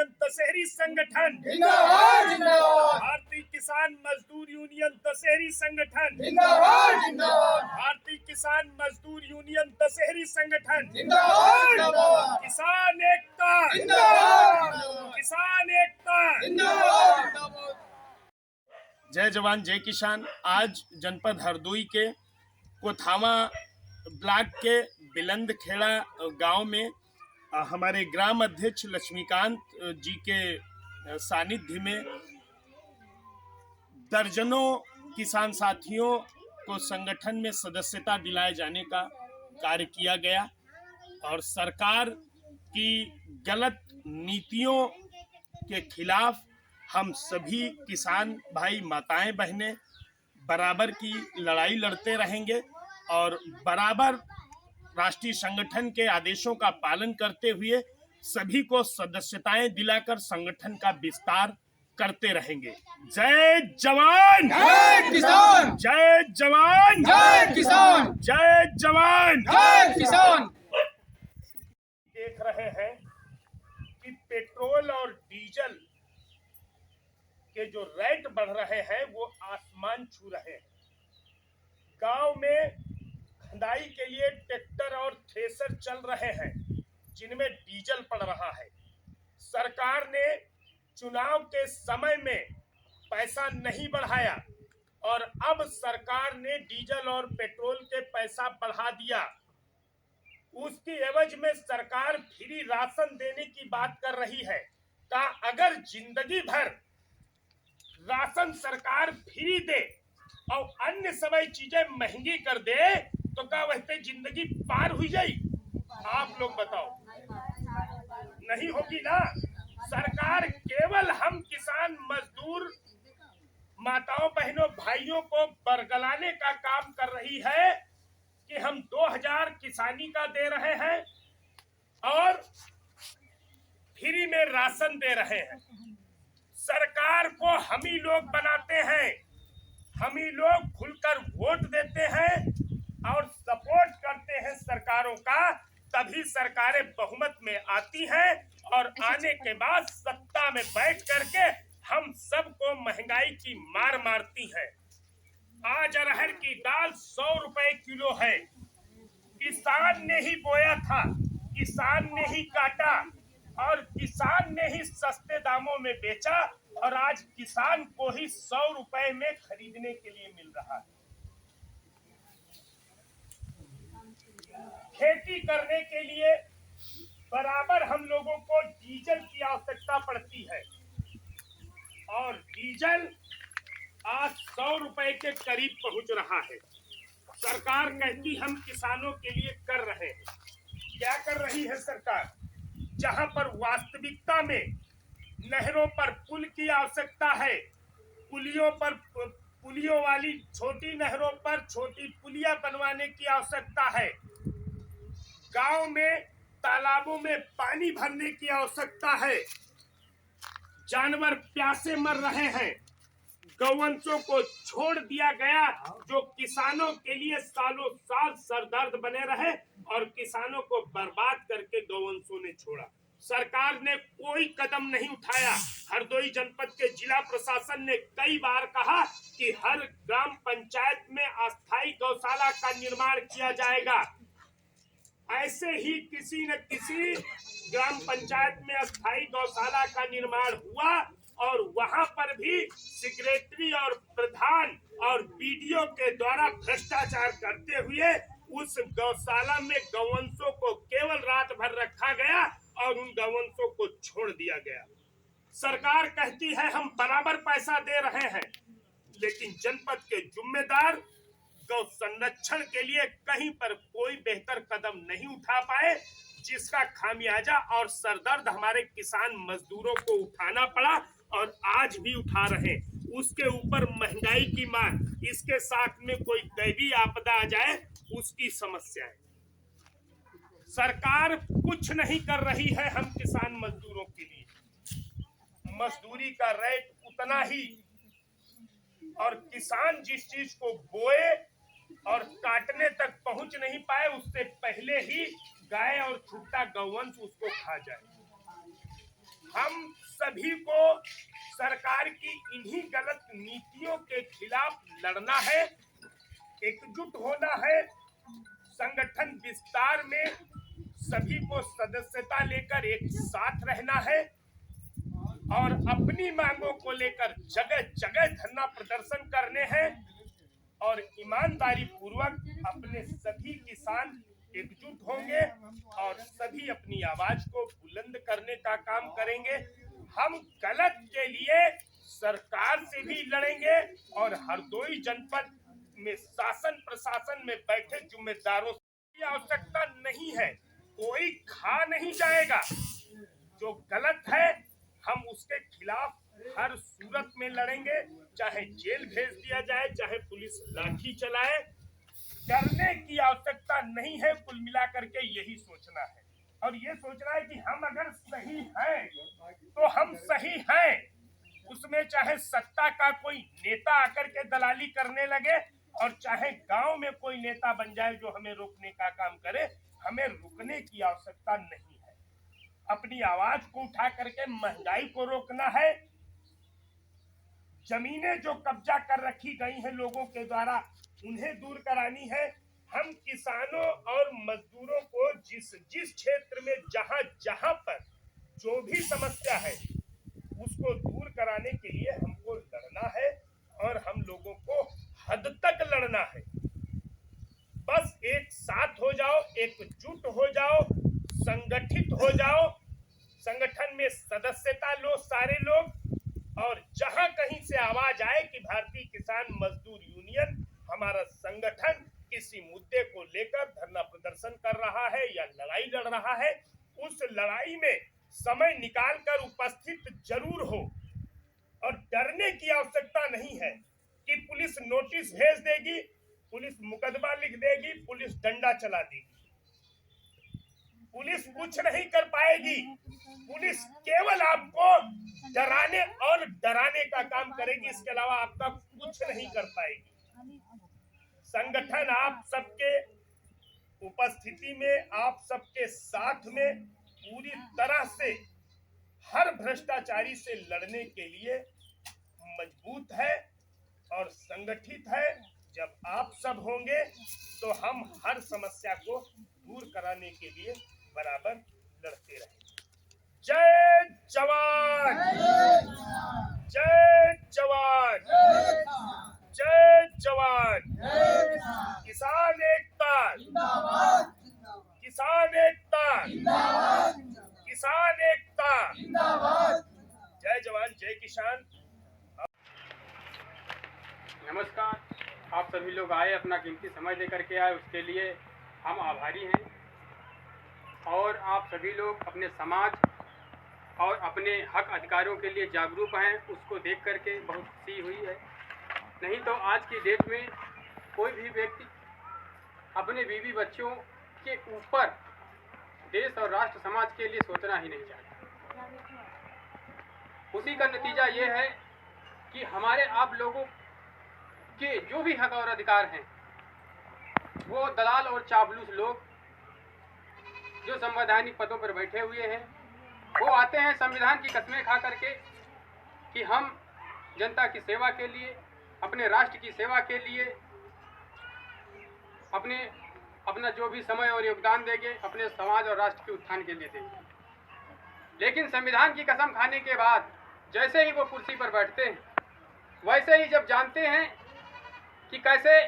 Union Dasheri संगठन जिंदाबाद जिंदाबाद। भारतीय किसान मजदूर यूनियन दशहरी संगठन जिंदाबाद जिंदाबाद। भारतीय किसान मजदूर यूनियन दशहरी संगठन जिंदाबाद जिंदाबाद। किसान एकता जिंदाबाद किसान एकता जिंदाबाद। जय जवान जय किसान। आज जनपद हरदोई के कोथावा ब्लॉक के बिलंद खेड़ा गांव में हमारे ग्राम अध्यक्ष लक्ष्मीकांत जी के सानिध्य में दर्जनों किसान साथियों को संगठन में सदस्यता दिलाए जाने का कार्य किया गया और सरकार की गलत नीतियों के खिलाफ हम सभी किसान भाई माताएं बहनें बराबर की लड़ाई लड़ते रहेंगे और बराबर राष्ट्रीय संगठन के आदेशों का पालन करते हुए सभी को सदस्यताएं दिलाकर संगठन का विस्तार करते रहेंगे। जय जवान जय किसान। जय जवान जय किसान। जय जवान जय किसान। देख रहे हैं कि पेट्रोल और डीजल के जो रेट बढ़ रहे हैं वो आसमान छू रहे हैं। गांव में खुदाई के लिए ट्रैक्टर और थ्रेसर चल रहे हैं जिनमें डीजल पड़ रहा है। सरकार ने चुनाव के समय में पैसा नहीं बढ़ाया और अब सरकार ने डीजल और पेट्रोल के पैसा बढ़ा दिया। उसकी एवज में सरकार फ्री राशन देने की बात कर रही है। का अगर जिंदगी भर राशन सरकार फ्री दे और अन्य सभी चीजें महंगी कर दे तो क्या वैसे जिंदगी पार हुई जाए? आप लोग बताओ, नहीं होगी ना। सरकार केवल हम किसान मजदूर माताओं बहनों भाइयों को बरगलाने का काम कर रही है कि हम 2000 किसानी का दे रहे हैं और फ्री में राशन दे रहे हैं। सरकार को हम ही लोग बनाते हैं, हम ही लोग खुलकर वोट देते हैं और सपोर्ट करते हैं सरकारों का, तभी सरकारें बहुमत में आती हैं और आने के बाद सत्ता में बैठ करके हम सबको महंगाई की मार मारती हैं। आज अरहर की दाल 100 रुपए किलो है। किसान ने ही बोया था, किसान ने ही काटा और किसान ने ही सस्ते दामों में बेचा और आज किसान को ही 100 रुपए में खरीदने के लिए मिल रहा है। खेती करने के लिए बराबर हम लोगों को डीजल की आवश्यकता पड़ती है और डीजल आज 100 रुपए के करीब पहुंच रहा है। सरकार कहती हम किसानों के लिए कर रहे हैं। क्या कर रही है सरकार? जहां पर वास्तविकता में नहरों पर पुल की आवश्यकता है, पुलियों वाली छोटी नहरों पर छोटी पुलिया बनवाने की आवश्यकता है, गांव में तालाबों में पानी भरने की आवश्यकता है, जानवर प्यासे मर रहे हैं, गौवंशों को छोड़ दिया गया जो किसानों के लिए सालों साल सरदर्द बने रहे और किसानों को बर्बाद करके गौवंशों ने छोड़ा। सरकार ने कोई कदम नहीं उठाया। हरदोई जनपद के जिला प्रशासन ने कई बार कहा कि हर ग्राम पंचायत में अस्थायी गौशाला का निर्माण किया जाएगा। ऐसे ही किसी न किसी ग्राम पंचायत में अस्थायी गौशाला का निर्माण हुआ और वहां पर भी सेक्रेटरी और प्रधान और बीडीओ के द्वारा भ्रष्टाचार करते हुए उस गौशाला में गौवंशों को केवल रात भर रखा गया और उन गौवंशों को छोड़ दिया गया। सरकार कहती है हम बराबर पैसा दे रहे हैं, लेकिन जनपद के जिम्मेदार गौ संरक्षण के लिए कहीं पर कोई बेहतर कदम नहीं उठा पाए, जिसका खामियाजा और सरदर्द हमारे किसान मजदूरों को उठाना पड़ा और आज भी उठा रहे। उसके ऊपर महंगाई की मार, इसके साथ में कोई दैवीय आपदा आ जाए उसकी समस्या है। सरकार कुछ नहीं कर रही है हम किसान मजदूरों के लिए। मजदूरी का रेट उतना ही और किसान जिस चीज को बोए और काटने तक पहुंच नहीं पाए उससे पहले ही गाय और छुट्टा गौवंश उसको खा जाए। हम सभी को सरकार की इन्हीं गलत नीतियों के खिलाफ लड़ना है, एकजुट होना है। संगठन विस्तार में सभी को सदस्यता लेकर एक साथ रहना है और अपनी मांगों को लेकर जगह जगह धरना प्रदर्शन करने हैं और ईमानदारी पूर्वक अपने सभी किसान एकजुट होंगे और सभी अपनी आवाज को बुलंद करने का काम करेंगे। हम गलत के लिए सरकार से भी लड़ेंगे और हरदोई जनपद में शासन प्रशासन में बैठे जिम्मेदारों की आवश्यकता नहीं है। कोई खा नहीं जाएगा। जो गलत है हम उसके खिलाफ हर सूरत में लड़ेंगे, चाहे जेल भेज दिया जाए, चाहे पुलिस लाठी चलाए। डरने की आवश्यकता नहीं है। कुल मिलाकर के यही सोचना है और ये सोचना है कि हम अगर सही हैं तो हम सही हैं। उसमें चाहे सत्ता का कोई नेता आकर के दलाली करने लगे और चाहे गांव में कोई नेता बन जाए जो हमें रोकने का काम करे, हमें रुकने की आवश्यकता नहीं है। अपनी आवाज को उठा करके महंगाई को रोकना है। जमीनें जो कब्जा कर रखी गई हैं लोगों के द्वारा, उन्हें दूर करानी है। हम किसानों और मजदूरों को जिस जिस क्षेत्र में जहां जहां पर जो भी समस्या है उसको दूर कराने के लिए हमको लड़ना है और हम लोगों को हद तक लड़ना है। बस एक साथ हो जाओ, एकजुट हो जाओ, संगठित हो जाओ, संगठन में सदस्यता लो सारे लोग और जहां कहीं से आवाज आए कि भारतीय किसान मजदूर यूनियन हमारा संगठन किसी मुद्दे को लेकर धरना प्रदर्शन कर रहा है या लड़ाई लड़ रहा है, उस लड़ाई में समय निकालकर उपस्थित जरूर हो। और डरने की आवश्यकता नहीं है कि पुलिस नोटिस भेज देगी, पुलिस मुकदमा लिख देगी, पुलिस डंडा चला देगी। पुलिस कुछ नहीं कर पाएगी। पुलिस केवल आपको डराने और डराने का काम करेगी, इसके अलावा आपका कुछ नहीं कर पाएगी। संगठन आप सबके उपस्थिति में, आप सबके साथ में पूरी तरह से हर भ्रष्टाचारी से लड़ने के लिए मजबूत है और संगठित है। जब आप सब होंगे तो हम हर समस्या को दूर कराने के लिए बराबर लड़ते रहेंगे। जय जवान, जय जवान, जय जवान। किसान एकता, किसान एकता, किसान एकता। जय जवान, जय किसान। नमस्कार, आप सभी लोग आए, अपना कीमती समय दे करके आए, उसके लिए हम आभारी हैं। और आप सभी लोग अपने समाज और अपने हक अधिकारों के लिए जागरूक हैं, उसको देख करके बहुत खुशी हुई है। नहीं तो आज की डेट में कोई भी व्यक्ति अपने बीवी बच्चों के ऊपर देश और राष्ट्र समाज के लिए सोचना ही नहीं चाहता। उसी का नतीजा ये है कि हमारे आप लोगों के जो भी हक और अधिकार हैं वो दलाल और चापलूस लोग जो संवैधानिक पदों पर बैठे हुए हैं वो आते हैं संविधान की कस्में खा करके कि हम जनता की सेवा के लिए, अपने राष्ट्र की सेवा के लिए अपना जो भी समय और योगदान देंगे, अपने समाज और राष्ट्र के उत्थान के लिए देंगे। लेकिन संविधान की कसम खाने के बाद जैसे ही वो कुर्सी पर बैठते हैं, वैसे ही जब जानते हैं कि कैसे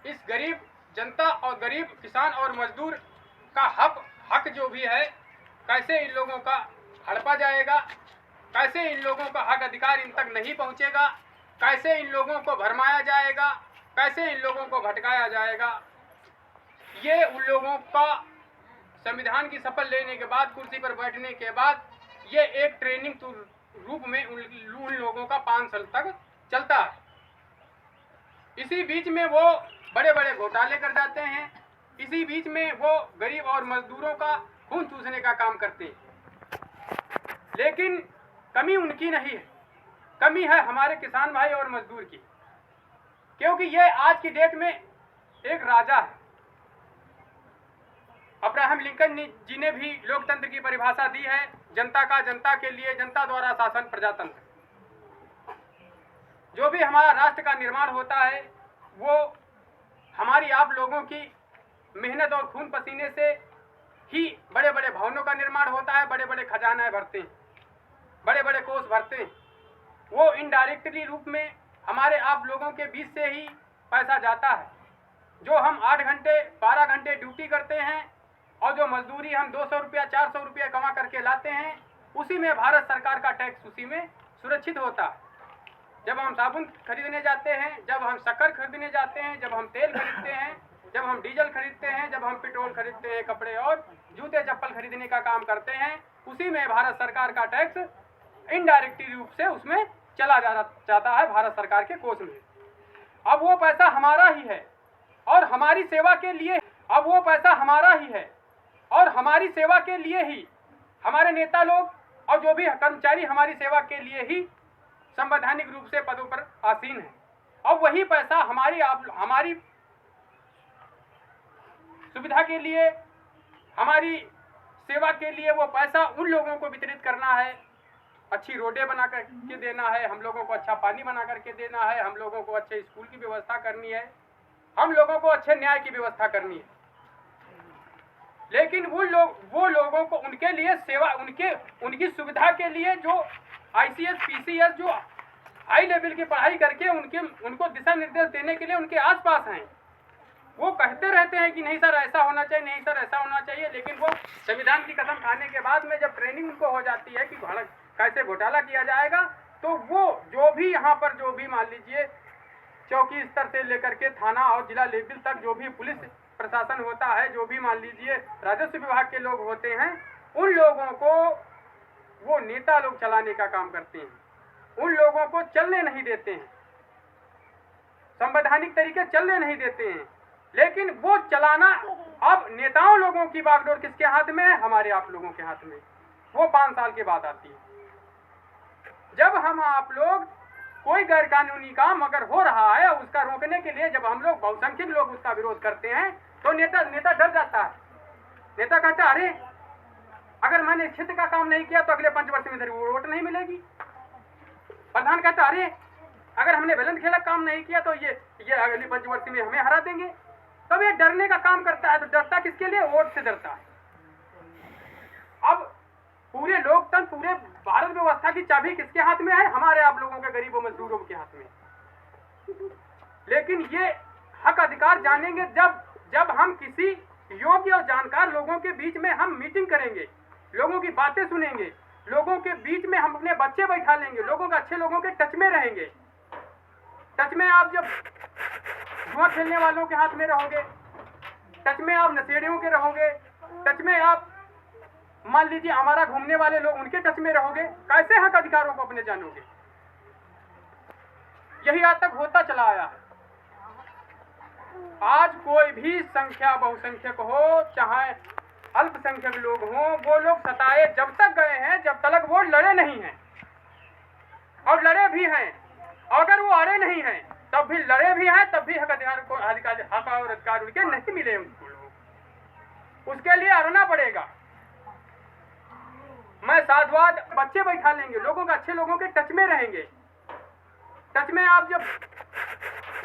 इस गरीब जनता और गरीब किसान और मजदूर का हक जो भी है, कैसे इन लोगों का हड़पा जाएगा, कैसे इन लोगों का हक अधिकार इन तक नहीं पहुंचेगा, कैसे इन लोगों को भरमाया जाएगा, कैसे इन लोगों को भटकाया जाएगा, ये उन लोगों का संविधान की शपथ लेने के बाद, कुर्सी पर बैठने के बाद, ये एक ट्रेनिंग रूप में उन लोगों का 5 साल तक चलता है। इसी बीच में वो बड़े बड़े घोटाले कर जाते हैं, इसी बीच में वो गरीब और मजदूरों का खून चूसने का काम करते हैं। लेकिन कमी उनकी नहीं है, कमी है हमारे किसान भाई और मजदूर की, क्योंकि ये आज की डेट में एक राजा है। अब्राहम लिंकन जी ने भी लोकतंत्र की परिभाषा दी है जनता का, जनता के लिए, जनता द्वारा शासन, प्रजातंत्र। जो भी हमारा राष्ट्र का निर्माण होता है वो हमारी आप लोगों की मेहनत और खून पसीने से ही बड़े बड़े भवनों का निर्माण होता है, बड़े बड़े खजाना भरते हैं, बड़े बड़े कोष भरते हैं। वो इनडायरेक्टली रूप में हमारे आप लोगों के बीच से ही पैसा जाता है। जो हम 8 घंटे 12 घंटे ड्यूटी करते हैं और जो मजदूरी हम 200 रुपया 400 रुपया कमा करके लाते हैं, उसी में भारत सरकार का टैक्स उसी में सुरक्षित होता है। जब हम साबुन खरीदने जाते हैं, जब हम शक्कर खरीदने जाते हैं, जब हम तेल खरीदते हैं, जब हम डीजल खरीदते हैं, जब हम पेट्रोल खरीदते हैं, कपड़े और जूते चप्पल खरीदने का काम करते हैं, उसी में भारत सरकार का टैक्स इनडायरेक्टली रूप से उसमें चला जाता है भारत सरकार के कोष में। अब वो पैसा हमारा ही है और हमारी सेवा के लिए, अब वो पैसा हमारा ही है और हमारी सेवा के लिए ही हमारे नेता लोग और जो भी कर्मचारी हमारी सेवा के लिए ही संवैधानिक रूप से पदों पर आसीन है। और वही पैसा हमारी सुविधा के लिए, हमारी सेवा के लिए वो पैसा उन लोगों को वितरित करना है। अच्छी रोडें बना करके देना है, हम लोगों को अच्छा पानी बना करके देना है, हम लोगों को अच्छे स्कूल की व्यवस्था करनी है, हम लोगों को अच्छे न्याय की व्यवस्था करनी है। लेकिन वो लोगों को उनके लिए सेवा, उनकी सुविधा के लिए जो ICS PCS जो हाई लेवल की पढ़ाई करके उनको दिशा निर्देश देने के लिए उनके आसपास हैं, वो कहते रहते हैं कि नहीं सर ऐसा होना चाहिए, नहीं सर ऐसा होना चाहिए। लेकिन वो संविधान की कसम खाने के बाद में जब ट्रेनिंग उनको हो जाती है कि कैसे घोटाला किया जाएगा, तो वो जो भी यहाँ पर जो भी मान लीजिए चौकी स्तर से लेकर के थाना और जिला लेवल तक जो भी पुलिस प्रशासन होता है, जो भी मान लीजिए राजस्व विभाग के लोग होते हैं, उन लोगों को वो नेता लोग चलाने का काम करते हैं, उन लोगों को चलने नहीं देते हैं, संवैधानिक तरीके चलने नहीं देते हैं। लेकिन वो चलाना अब नेताओं लोगों की बागडोर किसके हाथ में है? हमारे आप लोगों के हाथ में। वो 5 साल के बाद आती है जब हम आप लोग कोई गैर कानूनी काम अगर हो रहा है उसका रोकने के लिए जब हम लोग बहुसंख्यक लोग उसका विरोध करते हैं तो नेता डर जाता है। नेता कहता है अरे अगर मैंने इस क्षेत्र का काम नहीं किया तो अगले 5 वर्ष में इधर वोट नहीं मिलेगी। प्रधान कहता अरे अगर हमने बेलन खेला काम नहीं किया तो ये अगले 5 वर्ष में हमें हरा देंगे। तब ये डरने का काम करता है। तो डरता किसके लिए? वोट से डरता है। अब पूरे लोकतंत्र, पूरे भारत व्यवस्था की चाबी किसके हाथ में है? हमारे आप लोगों के गरीबों मजदूरों के हाथ में। लेकिन ये हक अधिकार जानेंगे जब हम किसी योग्य और जानकार लोगों के बीच में हम मीटिंग करेंगे, लोगों की बातें सुनेंगे, लोगों के बीच में हम अपने बच्चे बैठा लेंगे, लोगों के अच्छे लोगों के टच में रहेंगे। टच में आप जब जुआ खेलने वालों के हाथ में रहोगे, टच में आप नशेड़ियों के रहोगे, टच में आप मान लीजिए हमारा घूमने वाले लोग उनके टच में रहोगे, कैसे हक अधिकारों को अपने जानोगे? यही आज तक होता चला आया है। आज कोई भी संख्या बहुसंख्यक हो चाहे अल्पसंख्यक लोग हों, वो लोग सताए जब तक गए हैं जब तक वो लड़े नहीं हैं, और लड़े भी हैं। अगर वो अड़े नहीं हैं तब भी लड़े भी हैं, तब भी हक और अधिकार उनके नहीं मिले उनको। उसके लिए अड़ना पड़ेगा। मैं साधुवाद बच्चे बैठा लेंगे, लोगों के अच्छे लोगों के टच में रहेंगे। टच में आप जब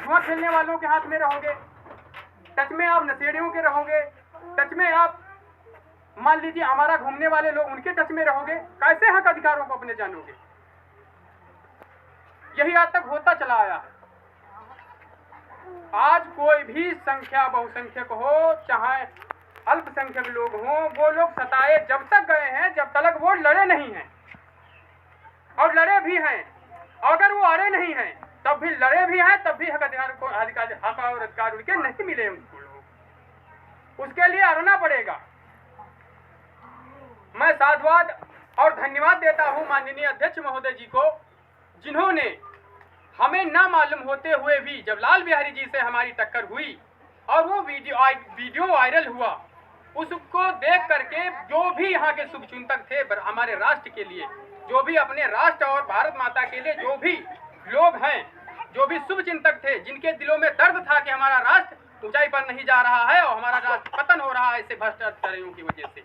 जुआ खेलने वालों के हाथ में रहोगे, टच में आप नशेड़ियों के रहोगे, टच में आप मान लीजिए हमारा घूमने वाले लोग उनके टच में रहोगे, कैसे हक अधिकारों को अपने जानोगे? यही आज तक होता चला आया है। आज कोई भी संख्या बहुसंख्यक हो चाहे अल्पसंख्यक लोग हों, वो लोग सताए जब तक गए हैं जब तक वो लड़े नहीं हैं, और लड़े भी हैं। अगर वो अड़े नहीं हैं तब भी लड़े भी हैं, तब भी हक और अधिकार उनके नहीं मिले उनको। उसके लिए अड़ना पड़ेगा। मैं साधुवाद और धन्यवाद देता हूं माननीय अध्यक्ष महोदय जी को, जिन्होंने हमें ना मालूम होते हुए भी जब लाल बिहारी जी से हमारी टक्कर हुई और वो वीडियो वायरल हुआ, उसको देख करके जो भी यहाँ के शुभचिंतक थे हमारे राष्ट्र के लिए, जो भी अपने राष्ट्र और भारत माता के लिए जो भी लोग हैं, जो भी शुभचिंतक थे, जिनके दिलों में दर्द था कि हमारा राष्ट्र ऊंचाई पर नहीं जा रहा है और हमारा राष्ट्र पतन हो रहा है ऐसे भ्रष्टाचारियों की वजह से,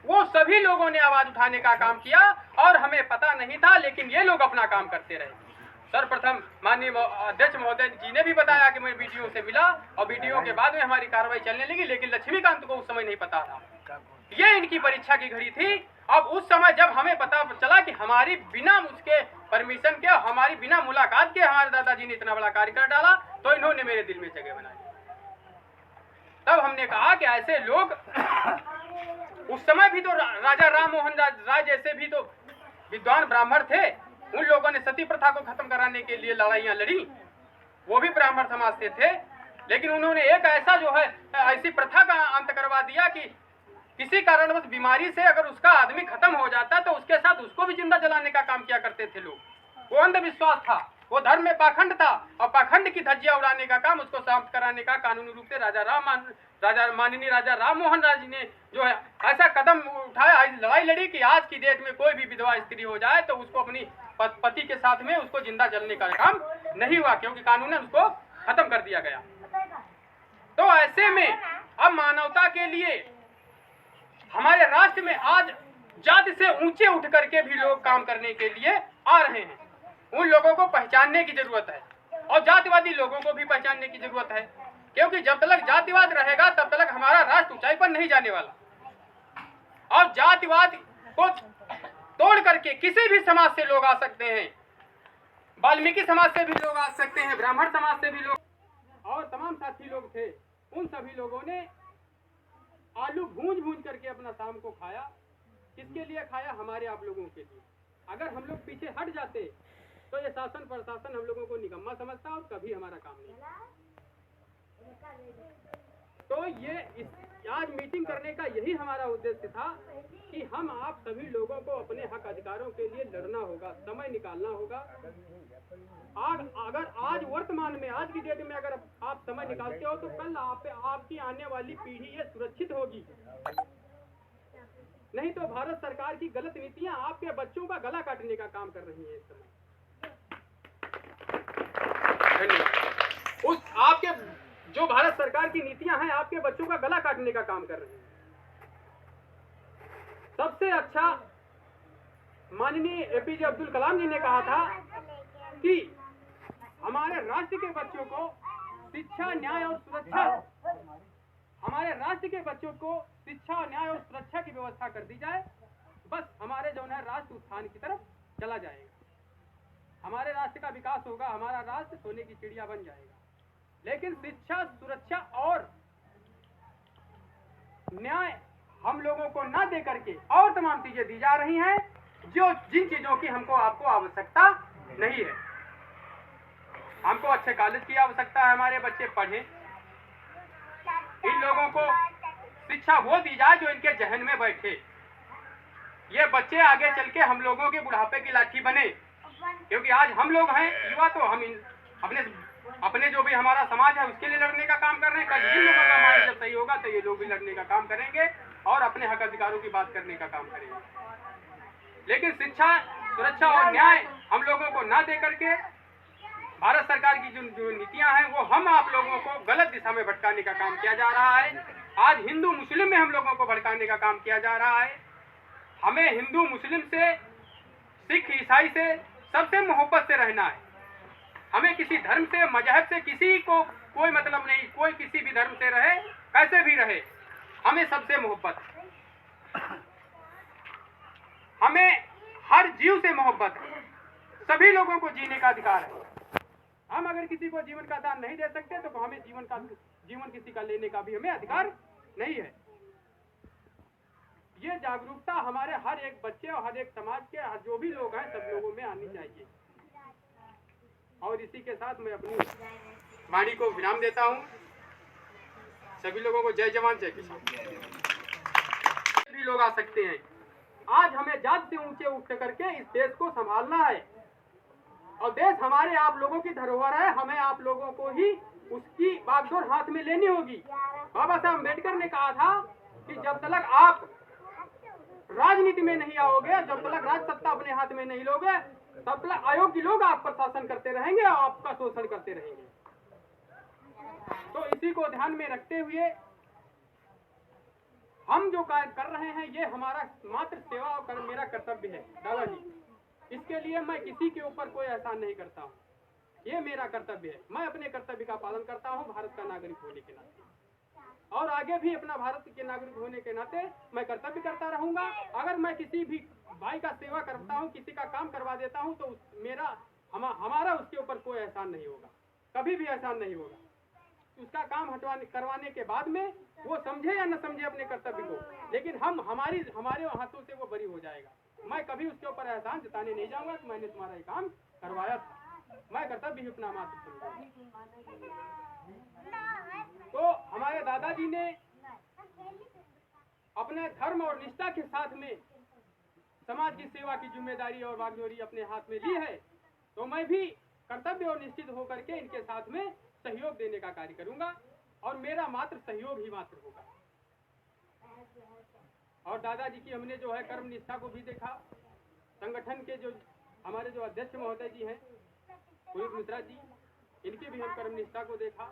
वो सभी लोगों ने आवाज उठाने का काम किया और हमें पता नहीं था, लेकिन ये लोग अपना काम करते रहे। सर्वप्रथम माननीय अध्यक्ष महोदय जी ने भी बताया कि मैं वीडियो से मिला और वीडियो के बाद में हमारी कार्रवाई चलने लगी, लेकिन लक्ष्मीकांत को उस समय नहीं पता था। ये इनकी परीक्षा की घड़ी थी। अब उस समय जब हमें पता चला कि हमारी बिना उसके परमिशन के, हमारी बिना मुलाकात के हमारे दादाजी ने इतना बड़ा कार्य कर डाला, तो इन्होंने मेरे दिल में जगह बनाई। तब हमने कहा कि ऐसे लोग उस समय भी तो राजा राम मोहन राय जैसे भी तो विद्वान ब्राह्मण थे, उन लोगों ने सती प्रथा को खत्म कराने के लिए लड़ाइयां लड़ी, वो भी ब्राह्मण समाज से थे, लेकिन उन्होंने एक ऐसा जो है ऐसी प्रथा का अंत करवा दिया कि किसी कारणवश बीमारी से अगर उसका आदमी खत्म हो जाता तो उसके साथ उसको भी जिंदा जलाने का काम किया करते थे लोग। वो अंधविश्वास था, वो धर्म में पाखंड था, और पाखंड की धज्जियां उड़ाने का काम, उसको समाप्त कराने का कानूनी रूप से माननीय राजा राम मोहन राय जी ने जो है ऐसा कदम उठाया, लड़ाई लड़ी कि आज की डेट में कोई भी विधवा स्त्री हो जाए तो उसको अपनी पति के साथ में उसको जिंदा जलने का काम नहीं हुआ, क्योंकि कानूनन उसको खत्म कर दिया गया। तो ऐसे में अब मानवता के लिए हमारे राष्ट्र में आज जाति से ऊंचे उठ करके भी लोग काम करने के लिए आ रहे हैं। उन लोगों को पहचानने की जरूरत है और जातिवादी लोगों को भी पहचानने की जरूरत है, क्योंकि जब तक जातिवाद रहेगा तब तक हमारा राष्ट्र ऊंचाई पर नहीं जाने वाला। और जातिवाद को तोड़ करके किसी भी समाज से लोग आ सकते हैं, वाल्मीकि समाज से भी लोग आ सकते हैं, ब्राह्मण समाज से भी लोग और तमाम साथी लोग थे। उन सभी लोगों ने आलू भूंज करके अपना शाम को खाया। किसके लिए खाया? हमारे आप लोगों के लिए। अगर हम लोग पीछे हट जाते तो ये शासन प्रशासन हम लोगों को निकम्मा समझता और कभी हमारा काम नहीं। तो ये आज मीटिंग करने का यही हमारा उद्देश्य था कि हम आप सभी लोगों को अपने हक अधिकारों के लिए लड़ना होगा, समय निकालना होगा। अगर आज वर्तमान में, आज की डेट में अगर आप समय निकालते हो तो कल आपकी आने वाली पीढ़ी ये सुरक्षित होगी। नहीं तो भारत सरकार की गलत नीतियां आपके बच्चों का गला काटने का काम कर रही हैं इस समय। धन्यवाद। उस आपके जो भारत सरकार की नीतियां हैं आपके बच्चों का गला काटने का काम कर रही हैं। सबसे अच्छा माननीय एपीजे अब्दुल कलाम जी ने कहा था कि हमारे राष्ट्र के बच्चों को शिक्षा, न्याय और सुरक्षा, हमारे राष्ट्र के बच्चों को शिक्षा, न्याय और सुरक्षा की व्यवस्था कर दी जाए, बस हमारे जो है राष्ट्र उत्थान की तरफ चला जाएगा, हमारे राष्ट्र का विकास होगा, हमारा राष्ट्र सोने की चिड़िया बन जाएगा। लेकिन शिक्षा, सुरक्षा और न्याय हम लोगों को ना दे करके और तमाम चीजें दी जा रही हैं जिन चीजों की हमको आपको आवश्यकता नहीं है। हमको अच्छे कॉलेज की आवश्यकता है, हमारे बच्चे पढ़ें। इन लोगों को शिक्षा वो दी जाए जो इनके जहन में बैठे। ये बच्चे आगे चल के हम लोगों के बुढ़ापे की लाठी बने, क्योंकि आज हम लोग हैं युवा, तो हम अपने जो भी हमारा समाज है उसके लिए लड़ने का काम कर रहे हैं। कल इन लोगों का माइंड जब सही होगा तो ये लोग भी लड़ने का काम करेंगे और अपने हक अधिकारों की बात करने का काम करेंगे। लेकिन शिक्षा, सुरक्षा और न्याय हम लोगों को ना दे करके भारत सरकार की जो नीतियां हैं वो हम आप लोगों को गलत दिशा में भटकाने का काम किया जा रहा है। आज हिंदू मुस्लिम में हम लोगों को भटकाने का काम किया जा रहा है। हमें हिंदू मुस्लिम से, सिख ईसाई से, सबसे मोहब्बत से रहना है। हमें किसी धर्म से, मजहब से किसी को कोई मतलब नहीं। कोई किसी भी धर्म से रहे, कैसे भी रहे, हमें सबसे मोहब्बत है। हमें हर जीव से मोहब्बत है। सभी लोगों को जीने का अधिकार है। हम अगर किसी को जीवन का दान नहीं दे सकते तो हमें जीवन किसी का लेने का भी हमें अधिकार नहीं है। ये जागरूकता हमारे हर एक बच्चे और हर एक समाज के जो भी लोग हैं सब लोगों में आनी चाहिए। और इसी के साथ मैं अपनी वाणी को विराम देता हूँ। सभी लोगों को जय जवान जय किसान। सभी लोग आ सकते हैं। आज हमें जात से ऊंचे उठ करके इस देश को संभालना है और देश हमारे आप लोगों की धरोहर है। हमें आप लोगों को ही उसकी बागडोर हाथ में लेनी होगी। बाबा साहब अम्बेडकर ने कहा था कि जब तक आप राजनीति में नहीं आओगे, जब तक राज सत्ता अपने हाथ में नहीं लोगे, तब तक अयोग्य लोग आप पर शासन करते रहेंगे और आपका शोषण करते रहेंगे। तो इसी को ध्यान में रखते हुए हम जो कार्य कर रहे हैं ये हमारा मात्र सेवा और मेरा कर्तव्य है दादाजी। इसके लिए मैं किसी के ऊपर कोई एहसान नहीं करता हूँ, ये मेरा कर्तव्य है। मैं अपने कर्तव्य का पालन करता हूँ भारत का नागरिक होने के नाते, और आगे भी अपना भारत के नागरिक होने के नाते मैं कर्तव्य करता रहूंगा। अगर मैं किसी भी भाई का सेवा करता हूँ, किसी का काम करवा देता हूँ, तो हमारा उसके ऊपर कोई एहसान नहीं होगा, कभी भी एहसान नहीं होगा। उसका काम करवाने के बाद में वो समझे या न समझे अपने कर्तव्य को, लेकिन हमारे हाथों से वो बरी हो जाएगा। मैं कभी उसके ऊपर एहसान जताने नहीं जाऊंगा कि मैंने तुम्हारा ये काम करवाया था। मैं कर्तव्य ही अपना मात्र समझूंगा। तो हमारे दादाजी ने अपने धर्म और निष्ठा के साथ में समाज की सेवा की जिम्मेदारी और वागडोरी अपने हाथ में ली है, तो मैं भी कर्तव्य और निश्चित होकर के इनके साथ में सहयोग देने का कार्य करूंगा, और मेरा मात्र सहयोग ही मात्र होगा। और दादाजी की हमने जो है कर्म निष्ठा को भी देखा। संगठन के जो हमारे जो अध्यक्ष महोदय जी हैं पुनीत मिश्रा जी, इनके भी हम कर्म निष्ठा को देखा।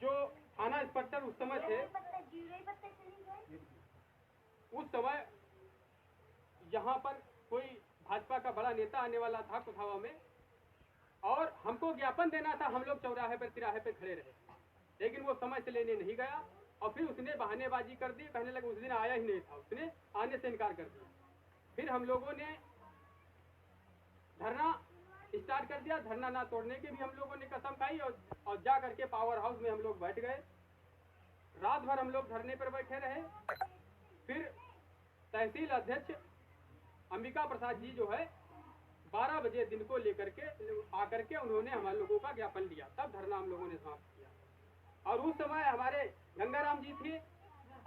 जो थाना इंस्पेक्टर उस समय थे, उस समय यहाँ पर कोई भाजपा का बड़ा नेता आने वाला था कुथावा में, और हमको ज्ञापन देना था। हम लोग चौराहे पर तिराहे पे खड़े रहे, लेकिन वो समय से लेने नहीं गया, और फिर उसने बहानेबाजी कर दी, कहने लगे उस दिन आया ही नहीं था, उसने आने से इनकार कर दिया। फिर हम लोगों ने धरना स्टार्ट कर दिया। धरना ना तोड़ने की भी हम लोगों ने कसम खाई, और जा करके पावर हाउस में हम लोग बैठ गए। रात भर हम लोग धरने पर बैठे रहे। फिर तहसील अध्यक्ष अंबिका प्रसाद जी जो है 12 बजे दिन को लेकर के आकर के उन्होंने हमारे लोगों का ज्ञापन लिया, तब धरना हम लोगों ने समाप्त किया। और उस समय हमारे गंगाराम जी थे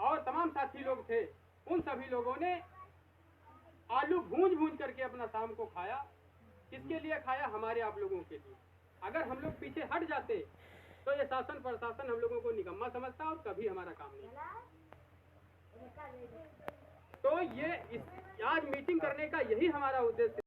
और तमाम साथी लोग थे। उन सभी लोगों ने आलू भूंज करके अपना शाम को खाया। किसके लिए खाया? हमारे आप लोगों के लिए। अगर हम लोग पीछे हट जाते तो ये शासन प्रशासन हम लोगों को निकम्मा समझता और कभी हमारा काम नहीं। तो ये आज मीटिंग करने का यही हमारा उद्देश्य है।